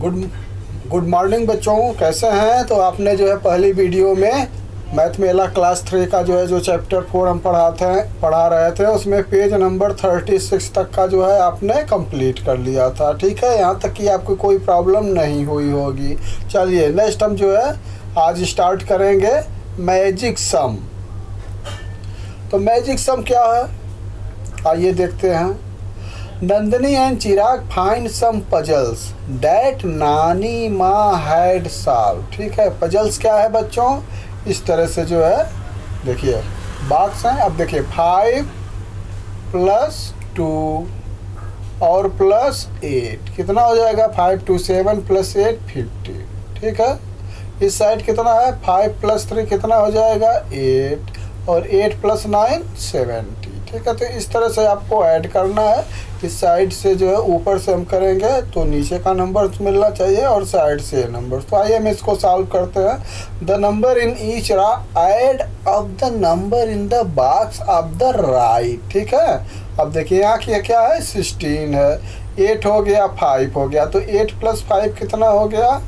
Good good morning बच्चों, कैसे हैं। तो आपने जो है पहली वीडियो में मैथ मेला क्लास 3 का जो चैप्टर 4 हम पढ़ा रहे थे, उसमें पेज नंबर 36 तक का जो है आपने कंप्लीट कर लिया था। ठीक है, यहाँ तक कि आपको कोई प्रॉब्लम नहीं हुई होगी। चलिए नेक्स्ट हम जो है आज स्टार्ट करेंगे मैजिक सम। तो मैजिक सम क्या है, आइए देखते हैं। Nandani and Chirag find some puzzles that Nani Maa had solve. ठीक है, पजल्स क्या है बच्चों, इस तरह से जो है देखिए बॉक्स हैं। अब देखिए 5 + 2 और +8 कितना हो जाएगा, 5 2 7 + 8 50। ठीक है, इस साइड कितना है, 5 + 3 कितना हो जाएगा 8 और 8 + 9 70। ठीक है, तो इस तरह से आपको ऐड करना है। इस साइड से जो है ऊपर से हम करेंगे तो नीचे का नंबर मिलना चाहिए और साइड से नंबर। तो आइए हम इसको सॉल्व करते हैं। The number in each add of the number in the box of the right. ठीक है, अब देखिए यहाँ की क्या है, 16 है, 8 हो गया, 5 हो गया, तो 8 + 5 कितना हो गया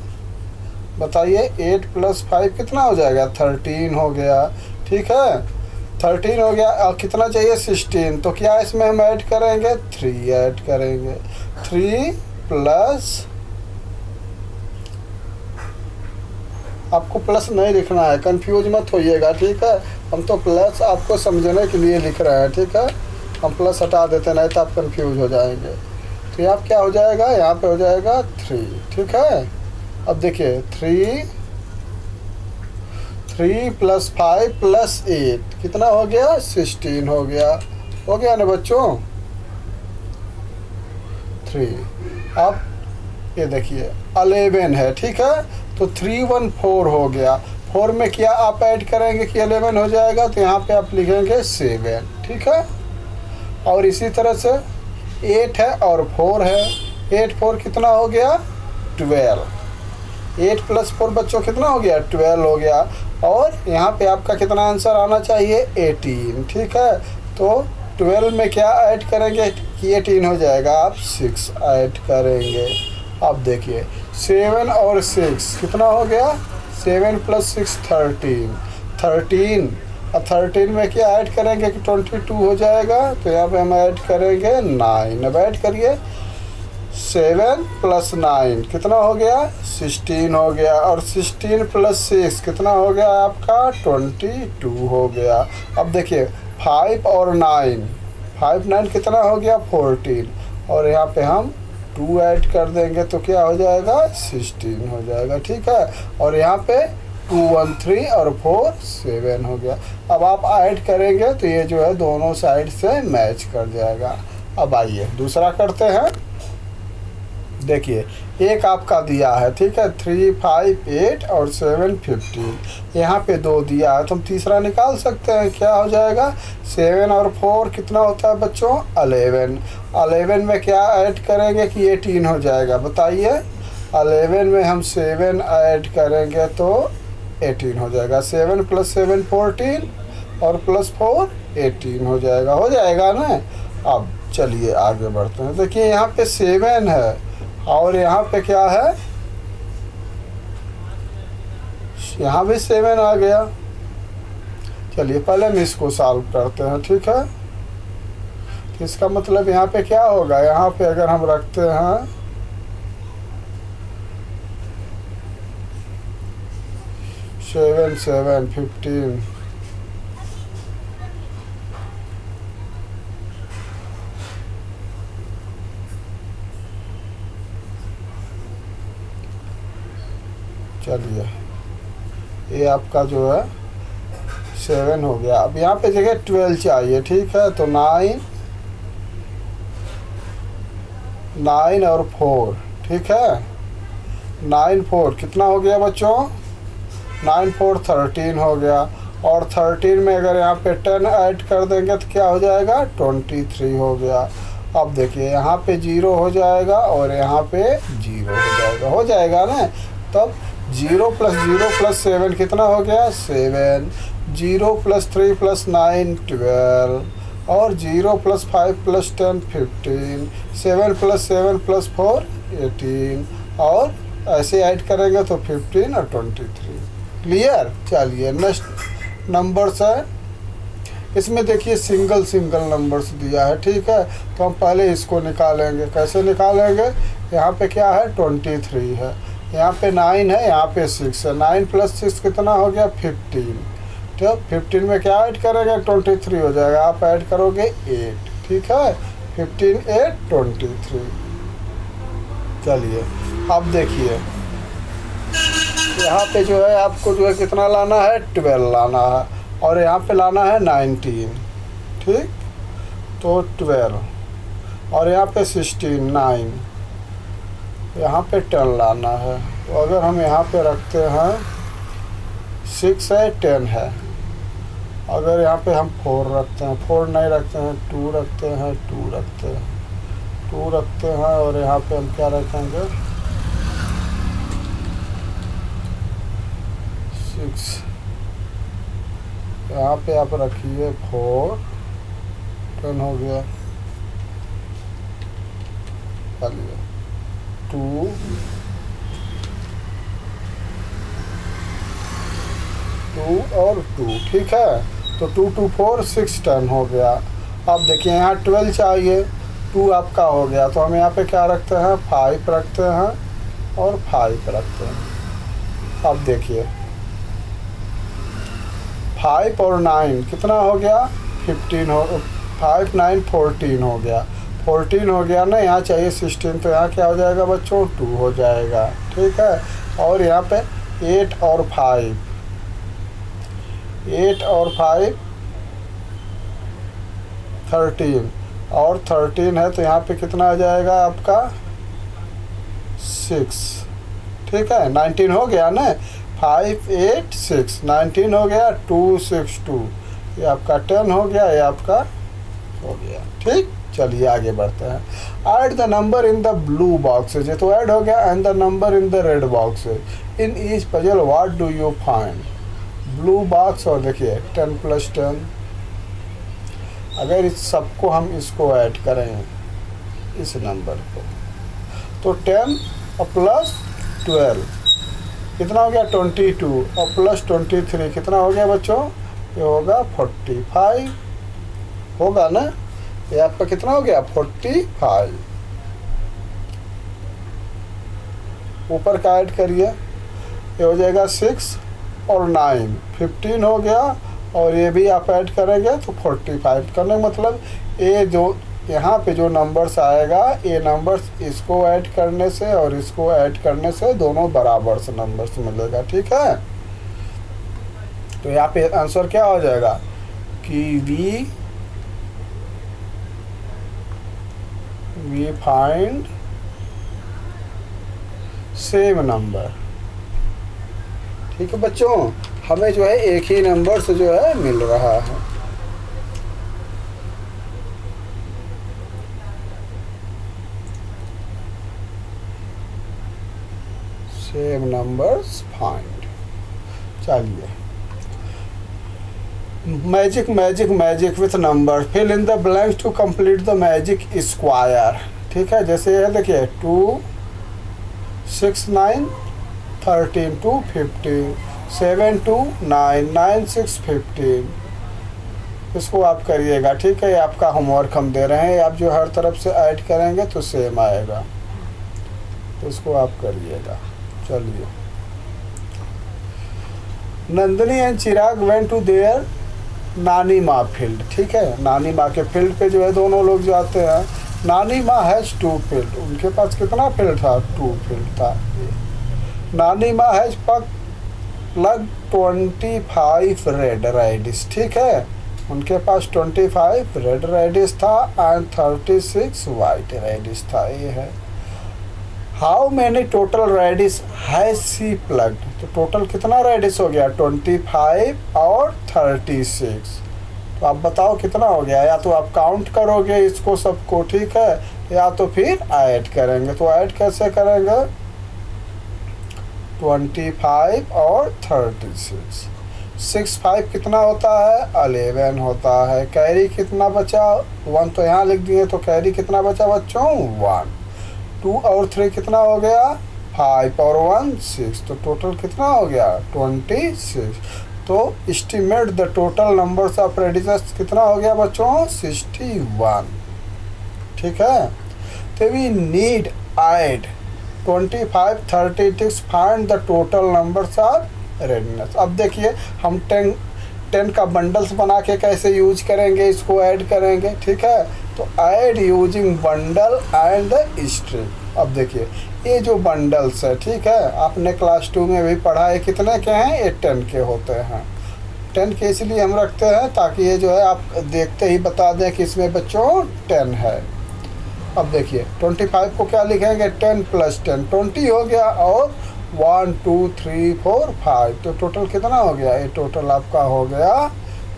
बताइए, 8 + 5 कितना हो जाएगा, 13 हो गया। ठीक है, 13 हो गया और कितना चाहिए 16, तो क्या इसमें हम ऐड करेंगे, 3 ऐड करेंगे। 3 प्लस, आपको प्लस नहीं लिखना है, कंफ्यूज मत होइएगा। ठीक है, हम तो प्लस आपको समझने के लिए लिख रहे हैं। ठीक है, हम प्लस हटा देते, नहीं तो आप कंफ्यूज हो जाएंगे। तो यहाँ क्या हो जाएगा, यहाँ पे हो जाएगा 3। ठीक है, अब देखिए 3 + 5 + 8 कितना हो गया, 16 हो गया ना बच्चों, 3। अब ये देखिए 11 है। ठीक है, तो 3 1 4 हो गया। 4 में क्या आप ऐड करेंगे कि 11 हो जाएगा, तो यहाँ पे आप लिखेंगे 7। ठीक है, और इसी तरह से 8 है और 4 है, 8 4 कितना हो गया 12। 8 + 4 बच्चों कितना हो गया, 12 हो गया। और यहाँ पे आपका कितना आंसर आना चाहिए, 18। ठीक है, तो 12 में क्या ऐड करेंगे कि 18 हो जाएगा, आप 6 ऐड करेंगे। अब देखिए 7 और 6 कितना हो गया, 7 + 6 13 और 13 में क्या ऐड करेंगे कि 22 हो जाएगा, तो यहाँ पे हम ऐड करेंगे 9। अब ऐड करिए 7 + 9 कितना हो गया, 16 हो गया, और 16 + 6 कितना हो गया आपका 22 हो गया। अब देखिए 5 और 9, 5 9 कितना हो गया 14, और यहाँ पे हम 2 ऐड कर देंगे तो क्या हो जाएगा 16 हो जाएगा। ठीक है, और यहाँ पे 2 1 3 और 4 7 हो गया। अब आप ऐड करेंगे तो ये जो है दोनों साइड से मैच कर जाएगा। अब आइए दूसरा करते हैं। देखिए एक आपका दिया है, ठीक है, 3 5 8 और 7 15। यहाँ पे 2 दिया है, तो हम तीसरा निकाल सकते हैं। क्या हो जाएगा, 7 और 4 कितना होता है बच्चों 11। 11 में क्या ऐड करेंगे कि 18 हो जाएगा, बताइए। 11 में हम 7 ऐड करेंगे तो 18 हो जाएगा। 7 + 7 14 और +4 18 हो जाएगा ना। अब चलिए आगे बढ़ते हैं। देखिए यहाँ पे 7 है और यहाँ पे क्या है, यहाँ भी 7 आ गया। चलिए पहले हम इसको सॉल्व करते हैं। ठीक है, तो इसका मतलब यहाँ पे क्या होगा, यहाँ पे अगर हम रखते हैं 7 7 15, चलिए ये आपका जो है 7 हो गया। अब यहाँ पे जगह 12 चाहिए। ठीक है, तो 9 और 4। ठीक है, 9 4 कितना हो गया बच्चों, 9 4 13 हो गया, और 13 में अगर यहाँ पे 10 ऐड कर देंगे तो क्या हो जाएगा 23 हो गया। अब देखिए यहाँ पे 0 हो जाएगा और यहाँ पे 0 हो जाएगा ना। तब 0 + 0 + 7 कितना हो गया 7, 0 + 3 + 9 12, और 0 + 5 + 10 15, 7 + 7 + 4 18, और ऐसे ऐड करेंगे तो 15 और 23। क्लियर। चलिए नेक्स्ट नंबर्स है, इसमें देखिए सिंगल सिंगल नंबर्स दिया है, ठीक है। तो हम पहले इसको निकालेंगे। कैसे निकालेंगे? यहाँ पे क्या है 23 है, यहाँ पे 9 है, यहाँ पे 6 है। 9 + 6 कितना हो गया 15। तो 15 में क्या ऐड करेंगे 23 हो जाएगा, आप ऐड करोगे 8, ठीक है। 15 8 23। चलिए अब देखिए यहाँ पे जो है आपको जो है कितना लाना है 12 लाना है, और यहाँ पे लाना है 19, ठीक। तो 12 और यहाँ पे 16 9, यहाँ पे 10 लाना है। तो अगर हम यहाँ पे रखते हैं 6 है 10 है, अगर यहाँ पे हम 4 रखते हैं, 4 नहीं रखते हैं, 2 रखते हैं, 2 रखते हैं, 2 रखते हैं, और यहाँ पे हम क्या रखेंगे 6, यहाँ पे आप रखिए 4, 10 हो गया। चलिए 2 और 2, ठीक है। तो 2 2 4 6 10 हो गया। अब देखिए यहाँ 12 चाहिए, 2 आपका हो गया, तो हम यहाँ पे क्या रखते हैं 5 रखते हैं और 5 रखते हैं। अब देखिए 5 और 9 कितना हो गया 15 हो, 5 9 14 हो गया, 14 हो गया ना। यहाँ चाहिए 16, तो यहाँ क्या हो जाएगा बच्चों 2 हो जाएगा, ठीक है। और यहाँ पे 8 और 5 13 और 13 है, तो यहाँ पे कितना आ जाएगा आपका 6, ठीक है। 19 हो गया ना, 5 8 6 19 हो गया, 2 6 2, ये आपका 10 हो गया, ये आपका हो गया, ठीक। चलिए आगे बढ़ते हैं। Add the number in the blue boxes, ये तो ऐड हो गया। And the number in the red boxes in each puzzle what do you find. Blue box और देखिए 10 + 10, अगर इस सबको हम इसको ऐड करें इस नंबर को, तो 10 और +12 कितना हो गया 22, और +23 कितना हो गया बच्चों, ये होगा 45 होगा ना। ये आपका कितना हो गया 45। ऊपर का ऐड करिए, ये हो जाएगा 6 और 9 15 हो गया, और ये भी आप ऐड करेंगे तो 45। करने का मतलब ये जो यहाँ पे जो नंबर्स आएगा, ये नंबर्स इसको ऐड करने से और इसको ऐड करने से दोनों बराबर से नंबर्स मिलेगा, ठीक है। तो यहाँ पे आंसर क्या हो जाएगा कि वी फाइंड सेम नंबर, ठीक है बच्चों। हमें जो है एक ही नंबर से जो है मिल रहा है। Same numbers find. चलिए magic magic magic with number, fill in the blanks to complete the magic square, ठीक है। जैसे ये देखिए 2 6 9 13 2 15 7 2 9 9 6 15, इसको आप करिएगा, ठीक है। ये आपका होमवर्क हम दे रहे हैं, आप जो हर तरफ से ऐड करेंगे तो सेम आएगा, तो इसको आप करिएगा। चलिए Nandani and Chirag went to there Nani Maa field, ठीक है। नानी माँ के फील्ड पे जो है दोनों लोग जाते हैं। नानी माँ हैज़ 2 फील्ड, उनके पास कितना फील्ड था 2 फील्ड था। नानी माँ हैज़ प्लग 25 रेड रेडिस, ठीक है। उनके पास 25 रेड रेडिस था एंड 36 वाइट रेडिस था, ये है। How many total radish has she plucked, तो टोटल कितना रेडिस हो गया 25 और 36। तो आप बताओ कितना हो गया, या तो आप काउंट करोगे इसको सबको, ठीक है, या तो फिर ऐड करेंगे। तो ऐड कैसे करेंगे 25 और 36, 6 5 कितना होता है 11 होता है। कैरी कितना बचा 1, तो यहाँ लिख दिए, तो कैरी कितना बचा बच्चों 1। 2 और 3 कितना हो गया 5 और 1 6, तो टोटल कितना हो गया 26। तो estimate the total numbers of radishes कितना हो गया बच्चों 61। ठीक है, तो we need add 25 36 find the total numbers of radishes. अब देखिए हम 10 का बंडल्स बना के कैसे यूज करेंगे, इसको ऐड करेंगे। ठीक है, तो add using bundle and the string. अब देखिए ये जो बंडल्स है, ठीक है, आपने क्लास 2 में भी पढ़ा है, कितने के हैं, ये 10 के होते हैं। 10 के इसलिए हम रखते हैं ताकि ये जो है आप देखते ही बता दें कि इसमें बच्चों 10 है। अब देखिए 25 को क्या लिखेंगे 10 + 10 20 हो गया, और 1 2 3 4 5, तो टोटल कितना हो गया, ये टोटल आपका हो गया,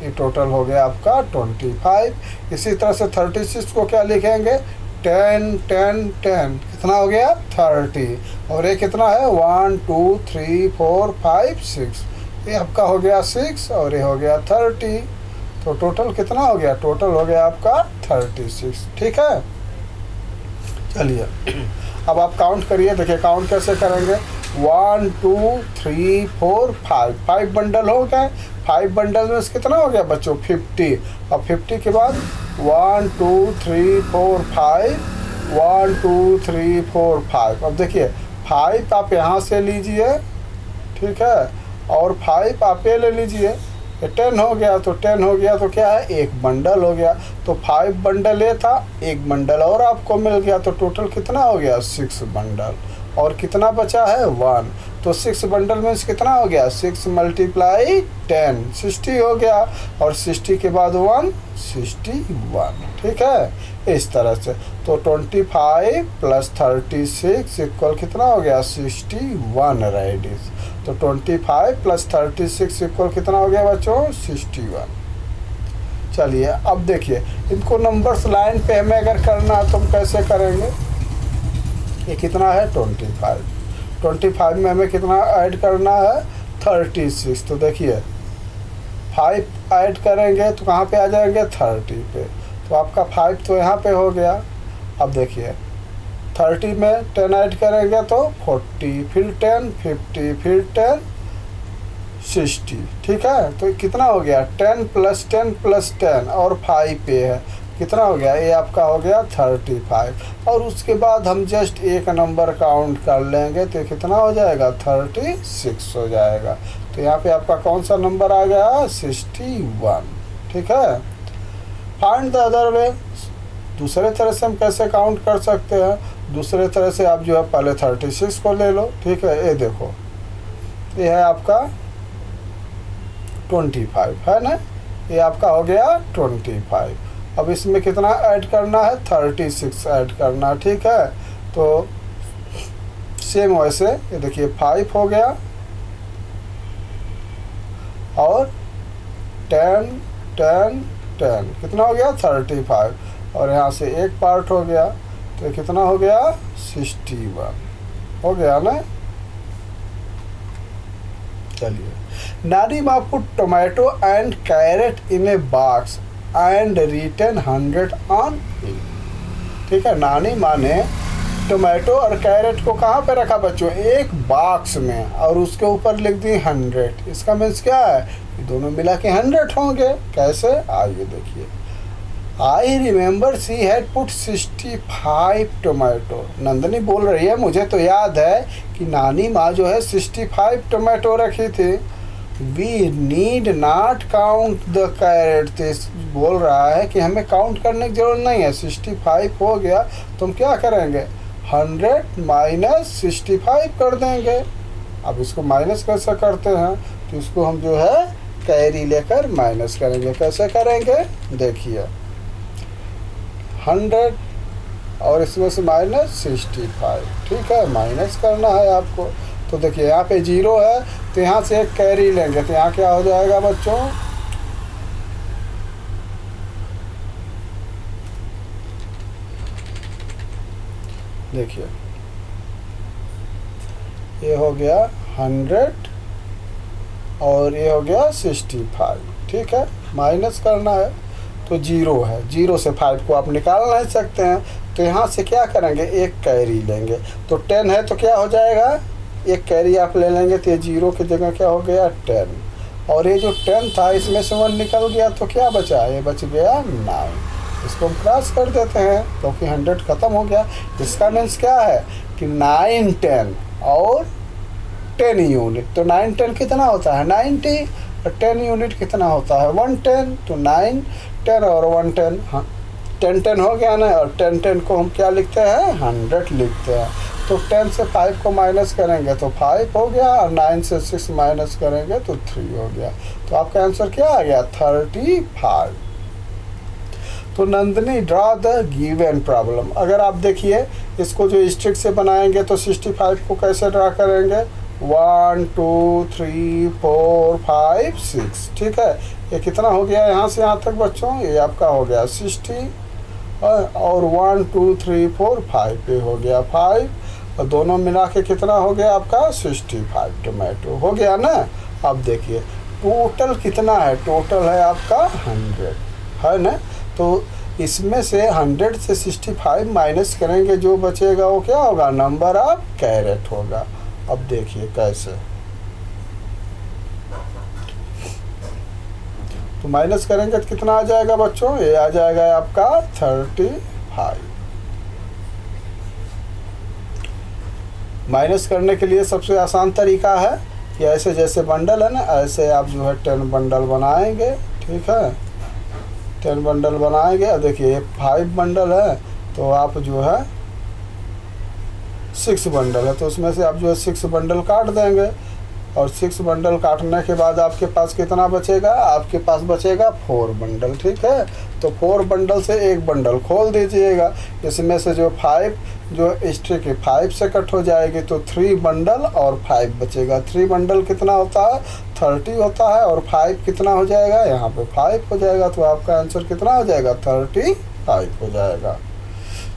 ये टोटल हो गया आपका 25। इसी तरह से 36 को क्या लिखेंगे 10 10 10, कितना हो गया 30, और ये कितना है 1 2 3 4 5 6, ये आपका हो गया 6 और ये हो गया 30, तो टोटल कितना हो गया, टोटल हो गया आपका 36। ठीक है, चलिए अब आप काउंट करिए। देखिए काउंट कैसे करेंगे, 1 2 3 4 5 बंडल हो गए। 5 बंडल में कितना हो गया बच्चों 50, और 50 के बाद 1 2 3 4 5 1 2 3 4 5। अब देखिए 5 आप यहाँ से लीजिए, ठीक है, और 5 आप ये ले लीजिए, 10 हो गया, तो 10 हो गया तो क्या है, एक बंडल हो गया, तो 5 बंडल ये था, एक बंडल और आपको मिल गया, तो टोटल कितना हो गया 6 बंडल, और कितना बचा है 1, तो 6 बंडल में कितना हो गया 6 × 10 60 हो गया, और 60 के बाद 1 61। ठीक है, इस तरह से, तो 25 + 36 इक्वल कितना हो गया 61 रेडिस, तो 25 + 36 इक्वल कितना हो गया बच्चों 61। चलिए अब देखिए इनको नंबर्स लाइन पे हमें अगर करना है तो हम कैसे करेंगे, ये कितना है 25 में हमें कितना ऐड करना है 36, तो देखिए 5 ऐड करेंगे तो कहाँ पे आ जाएंगे 30 पे, तो आपका 5 तो यहाँ पे हो गया। अब देखिए 30 में 10 ऐड करेंगे तो 40, फिर 10 50, फिर 10 60। ठीक है, तो कितना हो गया 10 + 10 + 10 और 5 पे है, कितना हो गया, ये आपका हो गया 35, और उसके बाद हम जस्ट एक नंबर काउंट कर लेंगे तो कितना हो जाएगा 36 हो जाएगा, तो यहाँ पे आपका कौन सा नंबर आ गया 61। ठीक है, फाइंड द अदर वे, दूसरे तरह से हम कैसे काउंट कर सकते हैं, दूसरे तरह से आप जो है पहले 36 को ले लो। ठीक है, ये देखो ये है आपका 25 है ना, ये आपका हो गया 25, अब इसमें कितना ऐड करना है 36 ऐड करना। ठीक है, तो सेम वैसे ये देखिए 5 हो गया, और 10 10 10 कितना हो गया 35, और यहाँ से एक पार्ट हो गया, तो कितना हो गया 61 हो गया ना। चलिए, Nanima put tomato and carrot in a box and written 100 on it. ठीक है, नानी माँ ने टोमेटो और कैरेट को कहाँ पे रखा बच्चों, एक बॉक्स में, और उसके ऊपर लिख दी 100। इसका मीन्स क्या है, ये दोनों मिला के 100 होंगे। कैसे, आइए देखिए, I remember she had put 65 tomato. Nandini बोल रही है मुझे तो याद है कि नानी माँ जो है 65 टोमेटो रखी थी। We need not count the carrot, बोल रहा है कि हमें काउंट करने की जरूरत नहीं है, 65 हो गया तो हम क्या करेंगे 100 - 65 कर देंगे। अब इसको माइनस कैसे करते हैं, तो इसको हम जो है कैरी लेकर माइनस करेंगे। कैसे करेंगे, देखिए 100 और इसमें से -65। ठीक है, माइनस करना है आपको, तो देखिए यहाँ पे 0 है तो यहाँ से एक कैरी लेंगे, तो यहाँ क्या हो जाएगा बच्चों, देखिए ये हो गया 100 और ये हो गया 65। ठीक है, माइनस करना है तो 0 है, 0 से 5 को आप निकाल नहीं सकते हैं, तो यहाँ से क्या करेंगे, एक कैरी लेंगे। तो 10 है तो क्या हो जाएगा, एक कैरी आप ले लेंगे तो ये 0 की जगह क्या हो गया 10, और ये जो 10 था इसमें से 1 निकल गया तो क्या बचा, ये बच गया 9। इसको हम क्रॉस कर देते हैं क्योंकि 100 ख़त्म हो गया। इसका मीन्स क्या है कि 9 10 और 10 यूनिट। तो 9 10 कितना होता है 90, और 10 यूनिट कितना होता है 110। तो 9 10 और 110, हाँ 10 10 हो गया ना, और 10 10 को हम क्या लिखते हैं 100 लिखते हैं। तो 10 से 5 को माइनस करेंगे तो 5 हो गया, और 9 से 6 माइनस करेंगे तो 3 हो गया। तो आपका आंसर क्या आ गया 35। तो Nandini draw the given problem. अगर आप देखिए इसको जो स्ट्रिक से बनाएंगे तो 65 को कैसे ड्रा करेंगे, 1 2 3 4 5 6, ठीक है। ये कितना हो गया यहाँ से यहाँ तक बच्चों, ये आपका हो गया 60, और 1 2 3 4 5 पे हो गया 5, और दोनों मिला के कितना हो गया आपका 65 टोमेटो हो गया ना। अब देखिए टोटल कितना है, टोटल है आपका 100 है ना। तो इसमें से 100 से 65 माइनस करेंगे, जो बचेगा वो क्या होगा, नंबर ऑफ कैरेट होगा। अब देखिए कैसे, तो माइनस करेंगे तो कितना आ जाएगा बच्चों, ये आ जाएगा आपका 35। माइनस करने के लिए सबसे आसान तरीका है कि ऐसे जैसे बंडल है ना, ऐसे आप जो है 10 बंडल बनाएंगे, ठीक है 10 बंडल बनाएंगे। और देखिए 5 बंडल है तो आप जो है 6 बंडल है तो उसमें से आप जो है 6 बंडल काट देंगे, और 6 बंडल काटने के बाद आपके पास कितना बचेगा, आपके पास बचेगा 4 बंडल, ठीक है। तो 4 बंडल से एक बंडल खोल दीजिएगा, इसमें से जो 5 जो स्ट्रिक है 5 से कट हो जाएगी, तो 3 बंडल और 5 बचेगा। 3 बंडल कितना होता है 30 होता है, और 5 कितना हो जाएगा, यहाँ पे 5 हो जाएगा। तो आपका आंसर कितना हो जाएगा 35 हो जाएगा।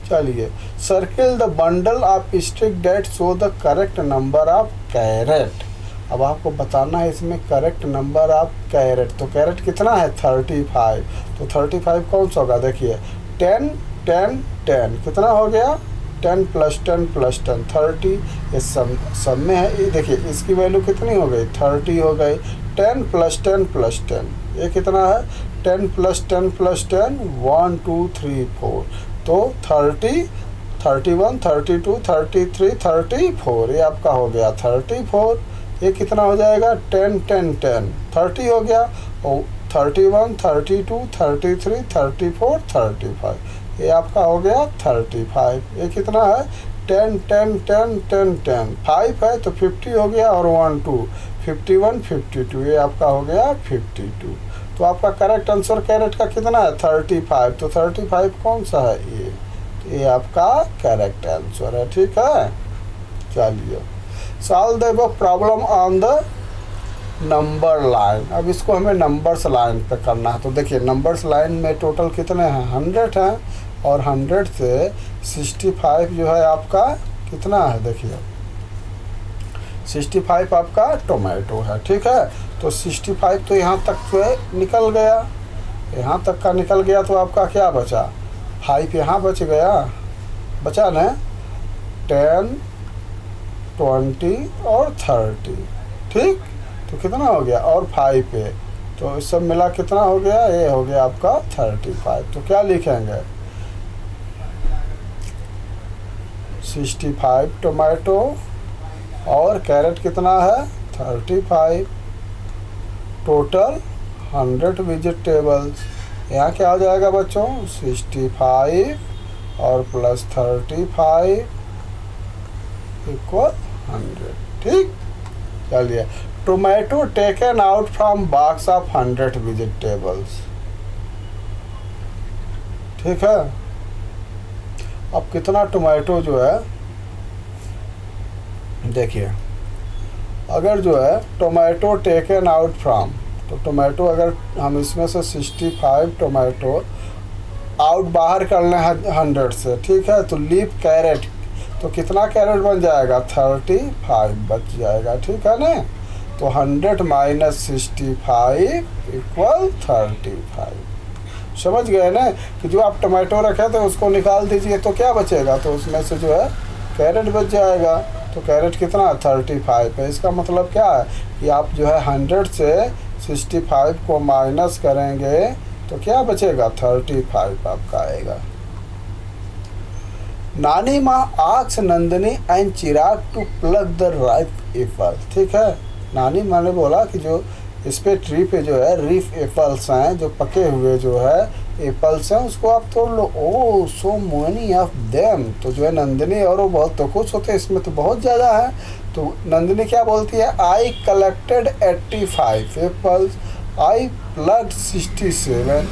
चलिए, circle the bundle of stick that show the correct number of carrot. अब आपको बताना है इसमें करेक्ट नंबर ऑफ कैरेट। तो कैरेट कितना है 35, तो 35 कौन सा होगा, देखिए 10 10 10 कितना हो गया 10 + 10 + 10 30, ये सब में है। ये देखिए इसकी वैल्यू कितनी हो गई 30 हो गई। 10 + 10 + 10 ये कितना है 10 + 10 + 10 1 2 3 4, तो 30 31 32 33 34, ये आपका हो गया 34। ये कितना हो जाएगा 10 10 10 30 हो गया, और 31 32 33 34 35, ये आपका हो गया 35। ये कितना है 10 10 10 10 10 5 है तो 50 हो गया, और 1 2 51 52, ये आपका हो गया 52। तो आपका करेक्ट आंसर कैरेट का कितना है 35। तो 35 कौन सा है, ये आपका करेक्ट आंसर है, ठीक है। चलिए, solve the problem on the number line. अब इसको हमें नंबर्स लाइन पे करना है। तो देखिए नंबर्स लाइन में टोटल कितने हैं 100 हैं, और 100 से 65 जो है आपका कितना है, देखिए 65 आपका टोमेटो है, ठीक है। तो 65 तो यहाँ तक जो है निकल गया, यहाँ तक का निकल गया, तो आपका क्या बचा 5 यहाँ बच गया, बचा ना 10 20 और 30, ठीक। तो कितना हो गया, और 5 पे, तो इस सब मिला कितना हो गया, ये हो गया आपका 35। तो क्या लिखेंगे 65 टोमेटो, और कैरेट कितना है 35, टोटल 100 वेजिटेबल्स। यहाँ क्या हो जाएगा बच्चों 65 और प्लस 35 इक्वल 100, ठीक। चलिए, tomato taken out from box of 100 vegetables, ठीक है। अब कितना टोमेटो जो है, देखिए अगर जो है टोमेटो टेकन आउट फ्रॉम, तो टोमेटो अगर हम इसमें से 65 टोमेटो आउट बाहर करना है 100 से, ठीक है। तो लीव कैरेट, तो कितना कैरेट बन जाएगा 35 बच जाएगा, ठीक है ना। तो 100 - 65 इक्वल 35। समझ गए ना कि जो आप टमाटो रखे थे उसको निकाल दीजिए तो क्या बचेगा, तो उसमें से जो है कैरेट बच जाएगा। तो कैरेट कितना 35 है। इसका मतलब क्या है कि आप जो है 100 से 65 को माइनस करेंगे तो क्या बचेगा 35 आपका आएगा। Nani Maa asked Nandini and Chirag to pluck the ripe apple. ठीक है, नानी माँ ने बोला कि जो इस पे ट्री पे जो है रीफ एप्पल्स हैं, जो पके हुए जो है एप्पल्स हैं, उसको आप तोड़ लो। ओह सो मेनी ऑफ देम। तो जो है नंदिनी और वो बहुत तो खुश होते हैं, इसमें तो बहुत ज़्यादा है। तो नंदिनी क्या बोलती है, I collected 85 apples, I plucked 67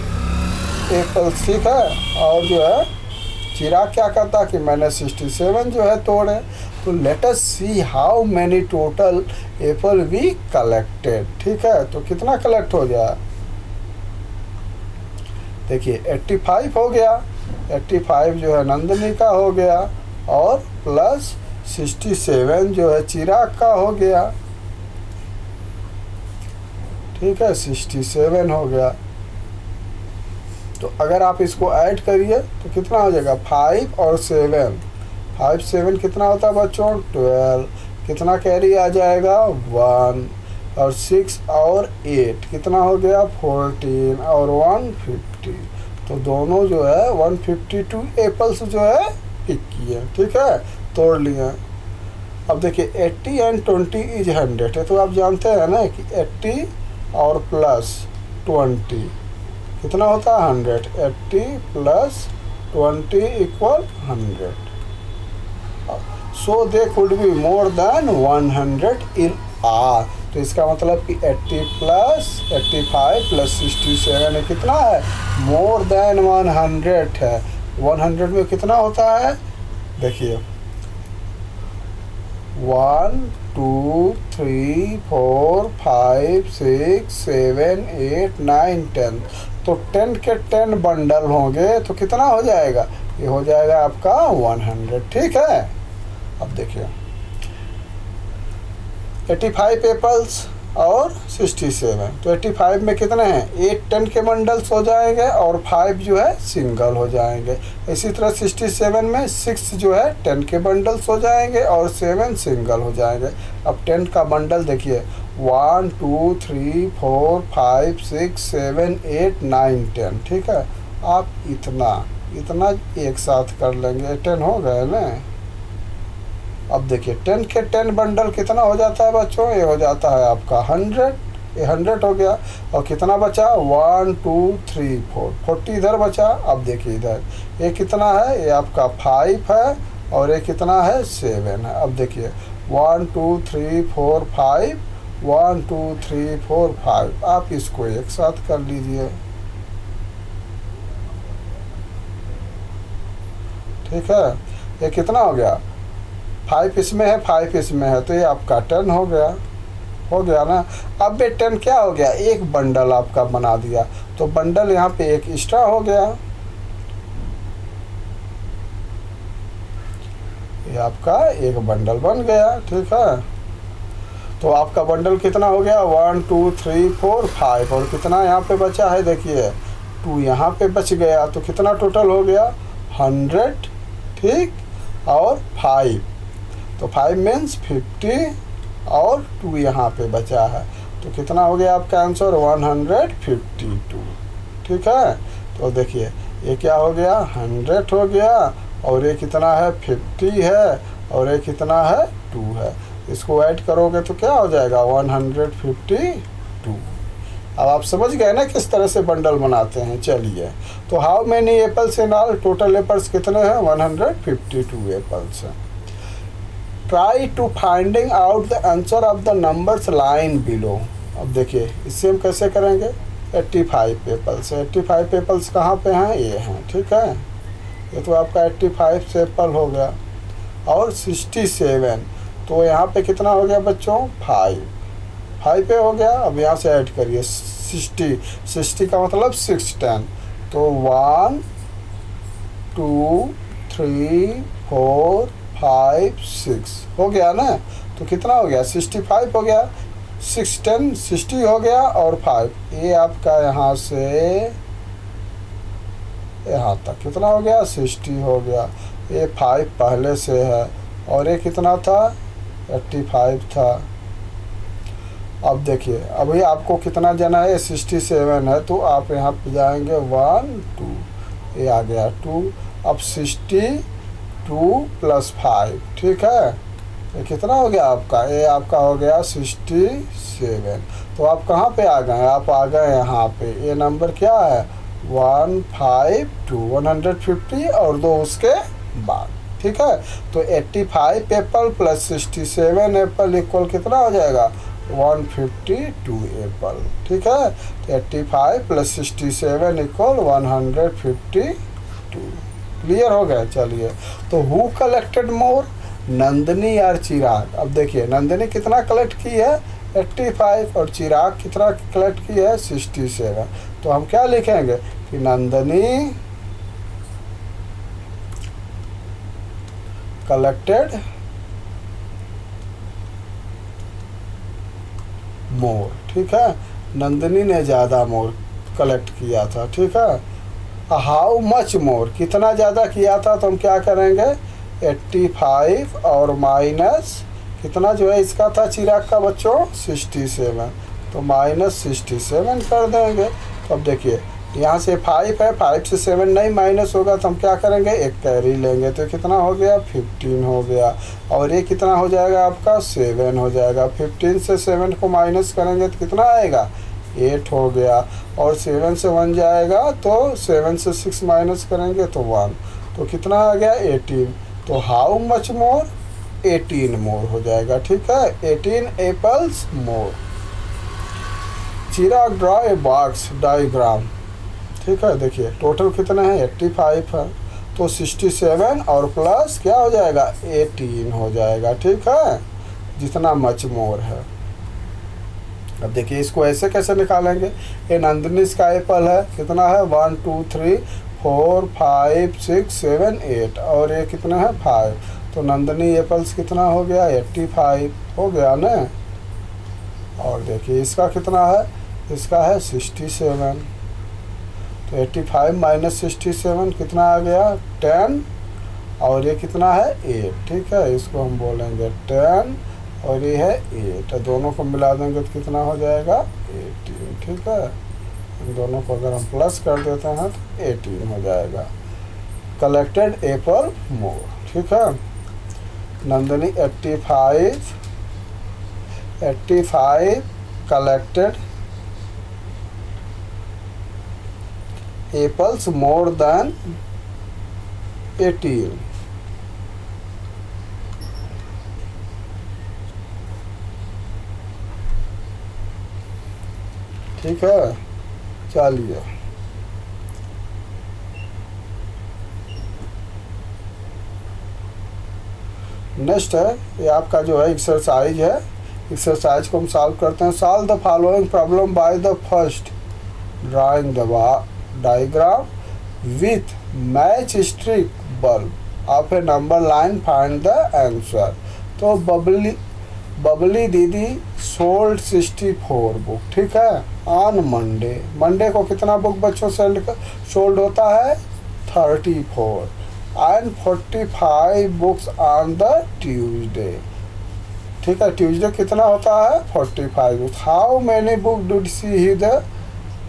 apples. ठीक है, और जो है चिराग क्या करता कि मैंने 67 जो है तोड़े। तो let us see how many total apple we collected. ठीक है, तो कितना कलेक्ट हो गया, देखिए 85 हो गया, 85 जो है नंदिनी का हो गया और प्लस 67 जो है चिराग का हो गया। ठीक है, 67 हो गया। तो अगर आप इसको ऐड करिए तो कितना हो जाएगा 5 और 7, 5 7 कितना होता है बच्चों 12, कितना कैरी आ जाएगा 1, और 6 और 8 कितना हो गया 14 और 150। तो दोनों जो है 152 एप्पल्स जो है पिक किए। ठीक है, तोड़ लिए। अब देखिए 80 एंड 20 इज 100 है। तो आप जानते हैं ना कि 80 और प्लस 20 कितना होता है 100। 80 plus 20 equal 100। So they could be more than 100 in are. तो इसका मतलब कि 80 प्लस 85 प्लस 67 है कितना है मोर देन 100 है। 100 में कितना होता है, देखिए 1 2 3 4 5 6 7 8 9 10। तो 10 के 10 बंडल होंगे तो कितना हो जाएगा, ये हो जाएगा आपका 100। ठीक है, अब देखिए 85 एप्पल्स और 67। तो 85 में कितने हैं 8 10 के बंडल्स हो जाएंगे और 5 जो है सिंगल हो जाएंगे। इसी तरह 67 में 6 जो है 10 के बंडल्स हो जाएंगे और 7 सिंगल हो जाएंगे। अब 10 का बंडल देखिए 1 2 3 4 5 6 7 8 9 10। ठीक है, आप इतना एक साथ कर लेंगे, 10 हो गए ना। अब देखिए 10 के 10 बंडल कितना हो जाता है बच्चों, ये हो जाता है आपका 100। ये 100 हो गया और कितना बचा 1 2 3 4 40 इधर बचा। अब देखिए इधर ये कितना है, ये आपका 5 है और ये कितना है 7 है। अब देखिए 1 2 3 4 5 1 2 3 4 5। आप इसको एक साथ कर लीजिए। ठीक है, ये कितना हो गया 5 इसमें है 5 इसमें है, तो ये आपका 10 हो गया ना। अब ये 10 क्या हो गया, एक बंडल आपका बना दिया, तो बंडल यहाँ पे एक एक्स्ट्रा हो गया। ये आपका एक बंडल बन गया। ठीक है, तो आपका बंडल कितना हो गया 1 2 3 4 5 और कितना यहाँ पे बचा है, देखिए 2 यहाँ पे बच गया। तो कितना टोटल हो गया 100। ठीक, और 5, तो 5 मीन्स 50 और 2 यहाँ पे बचा है, तो कितना हो गया आपका आंसर 152। ठीक है, तो देखिए ये क्या हो गया 100 हो गया और ये कितना है 50 है और ये कितना है 2 है। इसको ऐड करोगे तो क्या हो जाएगा 152। अब आप समझ गए ना किस तरह से बंडल बनाते हैं। चलिए, तो how many apples in all, total apples कितने हैं 152 एप्पल्स हैं। Try to finding out the answer of the numbers line below. अब देखिए इससे हम कैसे करेंगे 85 एप्पल्स। 85 एप्पल्स कहाँ पे हैं, ये हैं। ठीक है, ये तो आपका 85 से एप्पल हो गया और 67, तो यहाँ पे कितना हो गया बच्चों 5 पे हो गया। अब यहाँ से ऐड करिए 60 का मतलब 6 10, तो 1 2 3 4 5 6 हो गया ना। तो कितना हो गया 65 हो गया, 6 10 60 हो गया और 5, ये आपका यहाँ से यहाँ तक कितना हो गया 60 हो गया। ये 5 पहले से है और ये कितना था 85 था। अब देखिए अभी आपको कितना जाना है 67 है, तो आप यहाँ पे जाएंगे 1 2, ये आ गया 2। अब 62 + 5, ठीक है, ये कितना हो गया आपका, ये आपका हो गया 67। तो आप कहाँ पे आ गए, आप आ गए यहाँ पे, ये नंबर क्या है 152 150 और 2 उसके बाद, ठीक है। तो 85 एप्पल + 67 एप्पल इक्वल कितना हो जाएगा 152 एप्पल, ठीक है। तो 85 + 67 इक्वल 152। क्लियर हो गया। चलिए, तो हु कलेक्टेड मोर, नंदनी और चिराग। अब देखिए नंदनी कितना कलेक्ट की है 85 और चिराग कितना कलेक्ट की है 67। तो हम क्या लिखेंगे कि नंदनी कलेक्टेड मोर, ठीक है, नंदनी ने ज़्यादा मोर कलेक्ट किया था, ठीक है। हाउ मच मोर, कितना ज़्यादा किया था, तो हम क्या करेंगे 85 और माइनस कितना जो है इसका था चिराग का बच्चों 67, तो -67 कर देंगे। तो अब देखिए यहाँ से 5 है, 5 से 7 नहीं माइनस होगा, तो हम क्या करेंगे एक कैरी लेंगे, तो कितना हो गया 15 हो गया। और ये कितना हो जाएगा आपका 7 हो जाएगा। 15 से 7 को माइनस करेंगे तो कितना आएगा 8 हो गया। और 7 से 1 जाएगा, तो 7 से 6 माइनस करेंगे तो 1, तो कितना आ गया 18। तो हाउ मच मोर 18 मोर हो जाएगा, ठीक है, 18 apples more. Chirag draw a box diagram, ठीक है। देखिए टोटल कितना है 85 है, तो 67 और प्लस क्या हो जाएगा 18 हो जाएगा, ठीक है, जितना मच मोर है। अब देखिए इसको ऐसे कैसे निकालेंगे, ये नंदनी का एप्पल है, कितना है 1 2 3 4 5 6 7 8 और ये कितना है 5, तो नंदनी एप्पल्स कितना हो गया 85 हो गया ना। और देखिए इसका कितना है, इसका है 67, तो 85 माइनस 67 कितना आ गया 10 और ये कितना है 8, ठीक है, इसको हम बोलेंगे 10 और ये है 8, दोनों को मिला देंगे तो कितना हो जाएगा 18, ठीक है। इन दोनों को अगर हम प्लस कर देते हैं तो 18 हो जाएगा। कलेक्टेड एप्पल मोर, ठीक है, Nandini 85 collected apples more than 18, ठीक है। चलिए नेक्स्ट है, ये आपका जो है एक्सरसाइज है, एक्सरसाइज को हम सॉल्व करते हैं। Solve the following problem by the first drawing the diagram with match stick bulb of a number line, find the answer. तो बबली दीदी सोल्ड 64 बुक, ठीक है, ऑन मंडे को कितना बुक बच्चों सोल्ड होता है 34 and 45 books on the Tuesday, ठीक है, ट्यूसडे कितना होता है 45। How many book did she the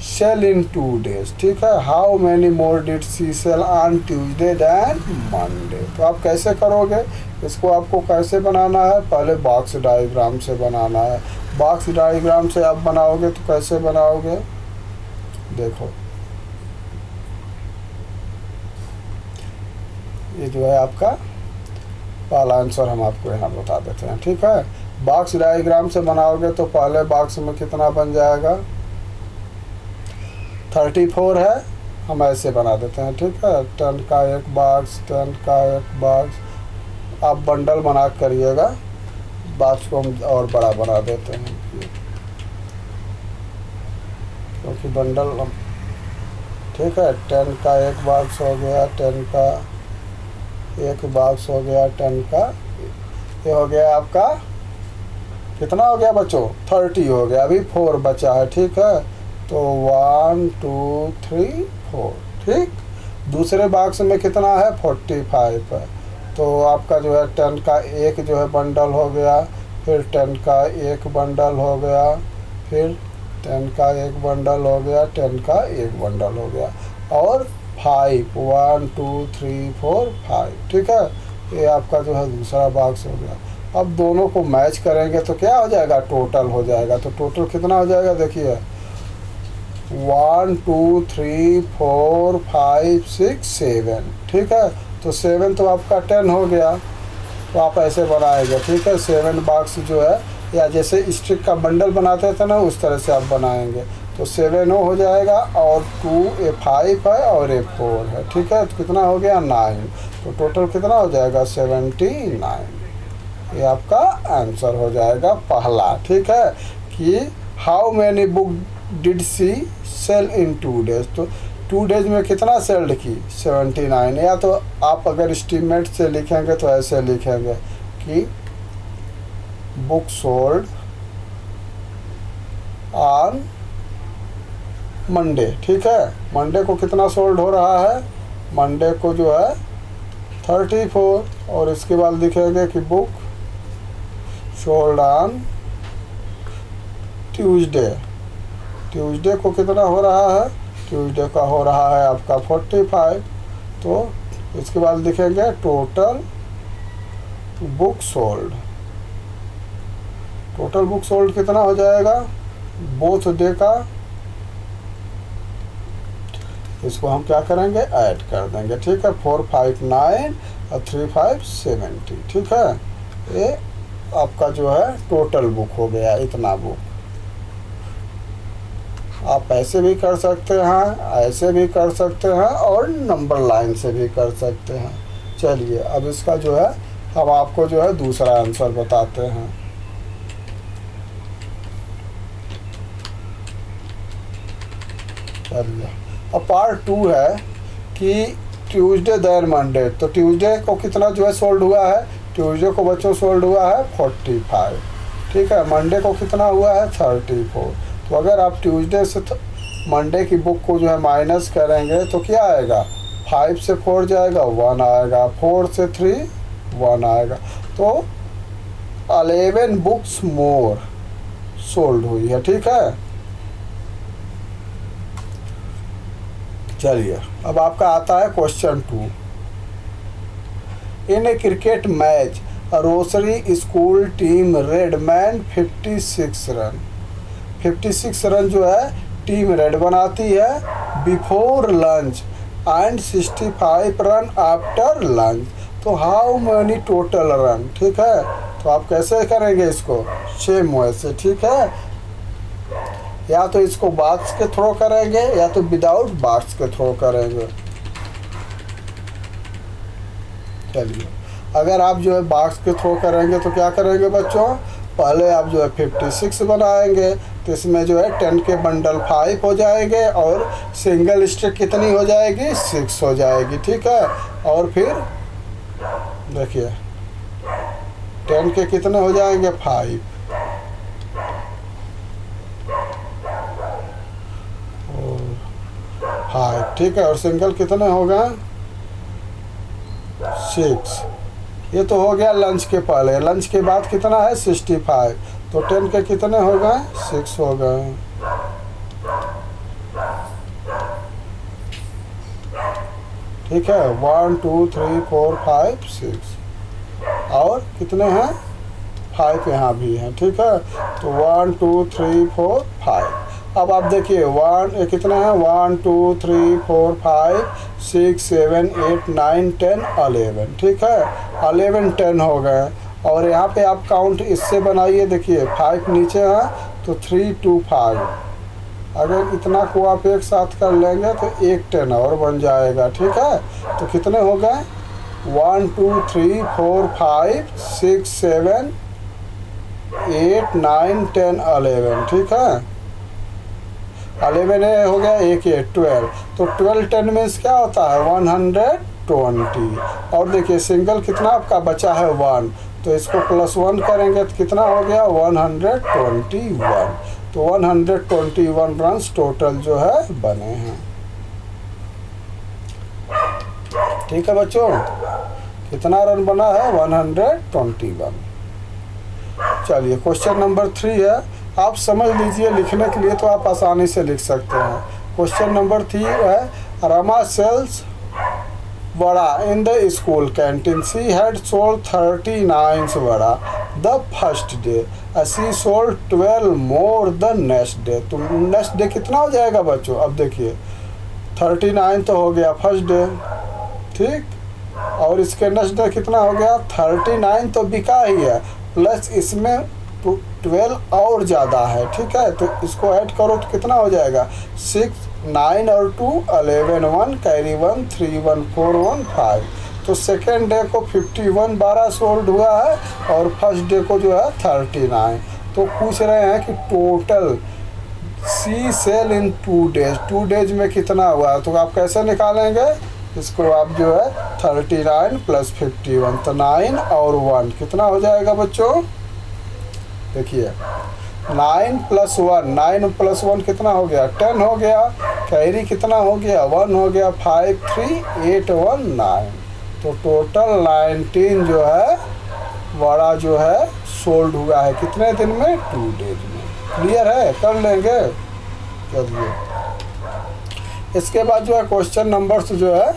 sell in 2 days, ठीक है, how many more did she sell on Tuesday than Monday. तो आप कैसे करोगे इसको, आपको कैसे बनाना है, पहले बॉक्स डायग्राम से बनाना है। बॉक्स डायग्राम से आप बनाओगे तो कैसे बनाओगे, देखो ये जो है आपका पहला आंसर हम आपको यहाँ बता देते हैं, ठीक है। बॉक्स डायग्राम से बनाओगे तो पहले बॉक्स में कितना बन जाएगा 34 है, हम ऐसे बना देते हैं, ठीक है, 10 का एक बॉक्स 10 का एक बॉक्स। आप बंडल बना करिएगा, बॉक्स को हम और बड़ा बना देते हैं क्योंकि बंडल, ठीक है, 10 का एक बॉक्स हो गया, 10 का एक बॉक्स हो गया, 10 का ये हो गया आपका कितना हो गया बच्चों 30 हो गया, अभी 4 बचा है, ठीक है। तो 1 2 3 4, ठीक। दूसरे बॉक्स में कितना है 45 है। तो आपका जो है 10 का एक जो है बंडल हो गया, फिर 10 का एक बंडल हो गया, फिर 10 का एक बंडल हो गया, 10 का एक बंडल हो गया, और 5 1 2 3 4 5। ठीक है, ये आपका जो है दूसरा बॉक्स हो गया। अब दोनों को मैच करेंगे तो क्या हो जाएगा, टोटल हो जाएगा। तो टोटल कितना हो जाएगा, देखिए 1 2 3 4 5 6 7। ठीक है, तो 7 तो आपका 10 हो गया, तो आप ऐसे बनाएंगे। ठीक है, 7 बॉक्स जो है, या जैसे स्टिक का बंडल बनाते थे ना, उस तरह से आप बनाएंगे। तो 7 हो जाएगा, और 2 ये 5 है और ये 4 है। ठीक है, तो कितना हो गया 9। तो टोटल कितना हो जाएगा 79। ये आपका आंसर हो जाएगा पहला। ठीक है, कि how many book did she sell in 2 days. तो 2 डेज में कितना सेल्ड की 79। या तो आप अगर एस्टीमेट से लिखेंगे तो ऐसे लिखेंगे कि बुक सोल्ड ऑन मंडे। ठीक है, मंडे को कितना सोल्ड हो रहा है, मंडे को जो है 34। और इसके बाद लिखेंगे कि book sold on Tuesday. Tuesday को कितना हो रहा है, ट्यूसडे का हो रहा है आपका 45। तो इसके बाद लिखेंगे total book sold. Total book sold कितना हो जाएगा बोथ डे का, इसको हम क्या करेंगे, ऐड कर देंगे। ठीक है, 4 5 9 और 3 5 70। ठीक है, ये आपका जो है टोटल बुक हो गया, इतना बुक। आप ऐसे भी कर सकते हैं, ऐसे भी कर सकते हैं, और नंबर लाइन से भी कर सकते हैं। चलिए, अब इसका जो है हम आपको जो है दूसरा आंसर बताते हैं। चलिए, अब पार्ट 2 है कि ट्यूसडे देन मंडे। तो ट्यूसडे को कितना जो है सोल्ड हुआ है, ट्यूसडे को बच्चों सोल्ड हुआ है 45। ठीक है, मंडे को कितना हुआ है 34। तो अगर आप ट्यूसडे से मंडे की बुक को जो है माइनस करेंगे तो क्या आएगा, 5 से 4 जाएगा 1 आएगा, 4 से 3 1 आएगा। तो 11 बुक्स मोर सोल्ड हुई है। ठीक है, चलिए अब आपका आता है question 2। In a cricket match Rosary school team red made 56 run. 56 run जो है टीम रेड बनाती है before lunch and 65 run after lunch. तो हाउ मैनी टोटल रन। ठीक है, तो आप कैसे करेंगे इसको, सेम वे से। ठीक है, या तो इसको बॉक्स के थ्रो करेंगे या तो विदाउट बॉक्स के थ्रो करेंगे। चलिए, अगर आप जो है बॉक्स के थ्रो करेंगे तो क्या करेंगे बच्चों, पहले आप जो है 56 बनाएंगे, तो इसमें जो है 10 के बंडल 5 हो जाएंगे, और सिंगल स्टिक कितनी हो जाएगी 6 हो जाएगी। ठीक है, और फिर देखिए 10 के कितने हो जाएंगे 5, और ठीक है, और सिंगल कितने हो गए 6। ये तो हो गया लंच के पहले। लंच के बाद कितना है 65। तो 10 के कितने हो गए 6 हो गए। ठीक है, 1 2 3 4 5 6, और कितने हैं 5 यहाँ भी हैं। ठीक है, तो 1 2 3 4 5। अब आप देखिए 1 कितने हैं 1 2 3 4 5 6 7 8 9 10 11। ठीक है, 11 10 हो गए। और यहाँ पे आप काउंट इससे बनाइए, देखिए 5 नीचे है तो 3 2 5। अगर इतना को आप एक साथ कर लेंगे तो एक 10 और बन जाएगा। ठीक है, तो कितने हो गए 1 2 3 4 5 6 7 8 9 10 11। ठीक है, 11 हो गया, एक ये 12। तो 12 10 मीन्स क्या होता है 120। और देखिए सिंगल कितना आपका बचा है 1, तो इसको +1 करेंगे तो कितना हो गया 121। तो 121 रन टोटल जो है बने हैं। ठीक है बच्चों, कितना रन बना है 121। चलिए क्वेश्चन नंबर 3 है, आप समझ लीजिए, लिखने के लिए तो आप आसानी से लिख सकते हैं। क्वेश्चन नंबर 3 है, Rama sells vada in the school canteen, she had sold 39 vada the first day, she sold 12 more the next day. तो नेक्स्ट डे कितना हो जाएगा बच्चों? अब देखिए 39 तो हो गया फर्स्ट डे, ठीक, और इसके नेक्स्ट डे कितना हो गया? 39 तो बिका ही है, प्लस इसमें 12 और ज़्यादा है, ठीक है, तो इसको ऐड करो तो कितना हो जाएगा? 6 9 और 2 11 1 कैरी 1 3 1 4 1 5। तो सेकेंड डे को 51 12 सोल्ड हुआ है और फर्स्ट डे को जो है 39। तो पूछ रहे हैं कि total C sell in 2 days, 2 days में कितना हुआ है? तो आप कैसे निकालेंगे इसको? आप जो है 39 प्लस 51, तो 9 और 1 कितना हो जाएगा बच्चों? देखिए 9 प्लस 1, 9 प्लस 1 कितना हो गया? 10 हो गया, कैरी कितना हो गया? 1 हो गया, 5 3 8 1 9। तो टोटल 19 जो है वड़ा जो है सोल्ड हुआ है, कितने दिन में? 2 डेज में। क्लियर है? कर लेंगे। चलिए इसके बाद जो है क्वेश्चन नंबर जो है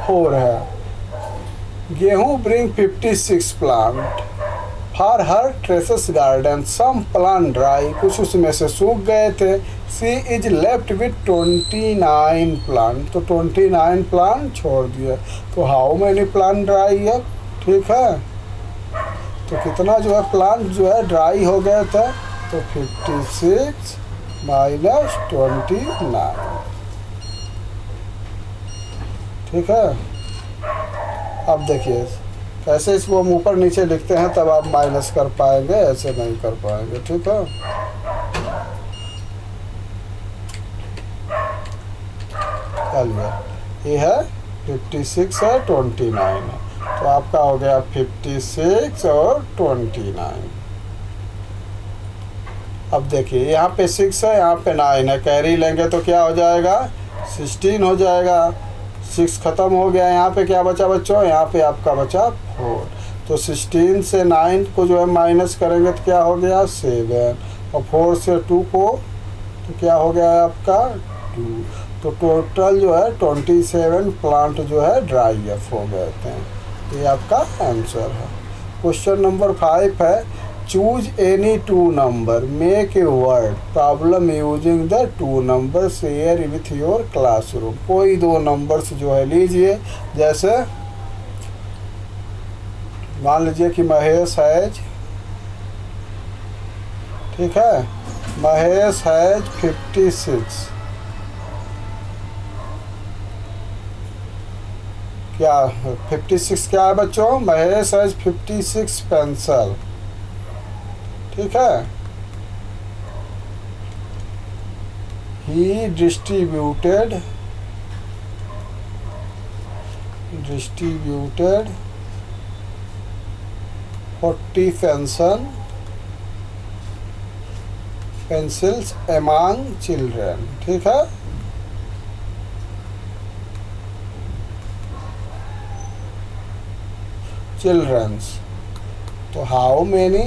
4 है, गेहूँ bring 56 plant for her traces garden, some plant dry, कुछ उसमें से सूख गए थे, she is left with 29 plant, तो 29 प्लांट छोड़ दिए। तो हाउ मैनी प्लांट ड्राई है, ठीक है, तो कितना जो है प्लांट जो है ड्राई हो गए थे? तो 56 माइनस 29, ठीक है। अब देखिए कैसे इसको हम ऊपर नीचे लिखते हैं, तब आप माइनस कर पाएंगे, ऐसे नहीं कर पाएंगे, ठीक है। चलिए ये है 56 है, 29 है, तो आपका हो गया 56 और 29। अब देखिए यहाँ पे 6 है, यहाँ पे 9 है, कैरी लेंगे तो क्या हो जाएगा? 16 हो जाएगा। 6 ख़त्म हो गया, यहाँ पे क्या बचा बच्चों? यहाँ पे आपका बचा 4। तो 16 से 9 को जो है माइनस करेंगे तो क्या हो गया? 7, और 4 से 2 को तो क्या हो गया आपका? 2। तो टोटल जो है 27 प्लांट जो है ड्राई अप हो गए थे। ये आपका आंसर है। क्वेश्चन नंबर 5 है, choose any 2 number, make a word problem using the 2 number, share with your classroom. कोई 2 नंबर्स जो है लीजिए, जैसे मान लीजिए कि महेश हैज, ठीक है, महेश हैज 56, क्या 56 क्या है बच्चों? महेश हैज 56 पेंसिल, ठीक है। He distributed 40 pencils among children, ठीक है। चिल्ड्रंस, तो how many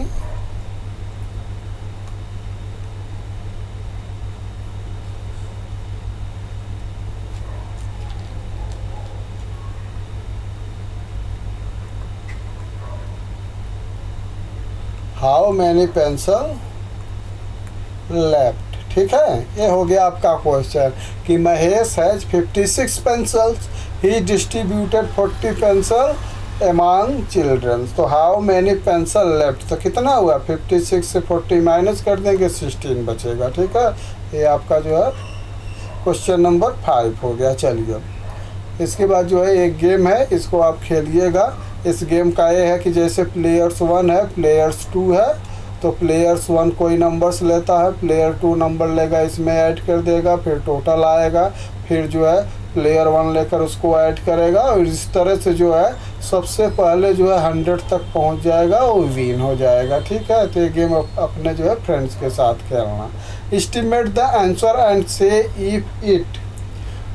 how many pencil left, ठीक है। ये हो गया आपका क्वेश्चन कि Mahesh has 56 pencils, he distributed 40 pencil among childrens, तो हाउ मैनी पेंसिल लेफ्ट, तो कितना हुआ? 56 से 40 माइनस कर देंगे, 16 बचेगा, ठीक है। ये आपका जो है क्वेश्चन नंबर 5 हो गया। चलिए इसके बाद जो है एक गेम है, इसको आप खेलिएगा। इस गेम का ये है कि जैसे प्लेयर्स 1 है, प्लेयर्स 2 है, तो प्लेयर्स 1 कोई नंबर्स लेता है, प्लेयर 2 नंबर लेगा, इसमें ऐड कर देगा, फिर टोटल आएगा, फिर जो है प्लेयर 1 लेकर उसको ऐड करेगा, और इस तरह से जो है सबसे पहले जो है 100 तक पहुंच जाएगा, वो विन हो जाएगा, ठीक है। तो ये गेम अपने जो है फ्रेंड्स के साथ खेलना। एस्टिमेट द आंसर एंड से if it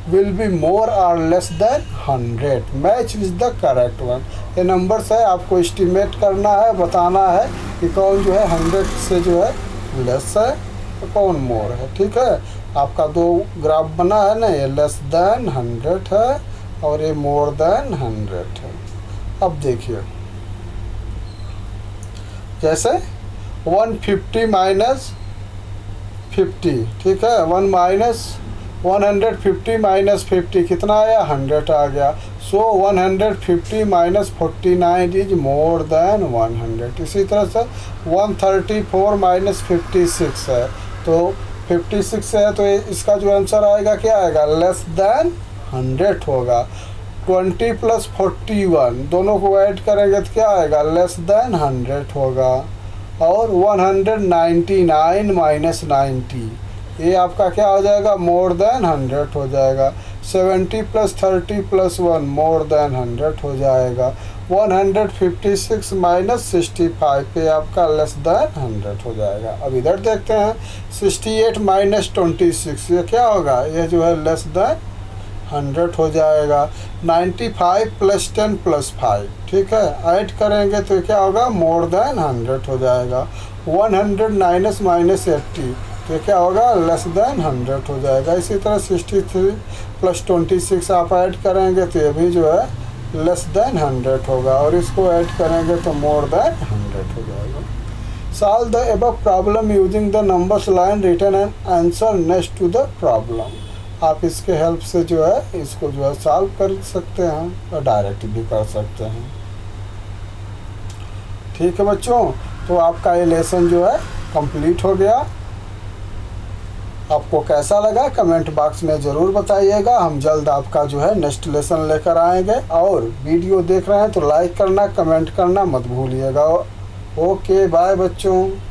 will be more or less than 100, match with the correct one। ये नंबर्स है, आपको एस्टिमेट करना है, बताना है कि कौन जो है 100 से जो है लेस है तो कौन मोर है। ठीक है, आपका दो ग्राफ बना है ना, ये लेस देन 100 है और ये मोर देन 100 है। अब देखिए जैसे 150 माइनस 50, ठीक है, 150 माइनस 50 कितना आया, 100 आ गया। सो 150 माइनस 49 इज मोर देन 100। इसी तरह से 134 माइनस 56 है, तो 56 है तो इसका जो आंसर आएगा क्या आएगा, लेस देन 100 होगा। 20 प्लस 41 दोनों को ऐड करेंगे तो क्या आएगा, लेस देन 100 होगा। और 199 माइनस 90 ये आपका क्या हो जाएगा, मोर देन 100 हो जाएगा। 70 प्लस 30 प्लस 1 मोर देन 100 हो जाएगा। 156 माइनस 65 पे आपका लेस देन 100 हो जाएगा। अब इधर देखते हैं 68 माइनस 26 ये क्या होगा, ये जो है लेस देन 100 हो जाएगा। 95 प्लस 10 प्लस 5, ठीक है, ऐड करेंगे तो क्या होगा, मोर देन 100 हो जाएगा। 100 माइनस 80 तो क्या होगा, लेस देन 100 हो जाएगा। इसी तरह 63 प्लस 26 आप ऐड करेंगे तो ये भी जो है लेस देन 100 होगा, और इसको ऐड करेंगे तो मोर देन 100 हो जाएगा। Solve the above problem using the numbers line written and answer next to the problem. आप इसके हेल्प से जो है इसको जो है सॉल्व कर सकते हैं और डायरेक्ट भी कर सकते हैं। ठीक है बच्चों, तो आपका ये लेसन जो है कंप्लीट हो गया। आपको कैसा लगा कमेंट बॉक्स में ज़रूर बताइएगा। हम जल्द आपका जो है नेक्स्ट लेसन लेकर आएंगे। और वीडियो देख रहे हैं तो लाइक करना, कमेंट करना मत भूलिएगा। ओके बाय बच्चों।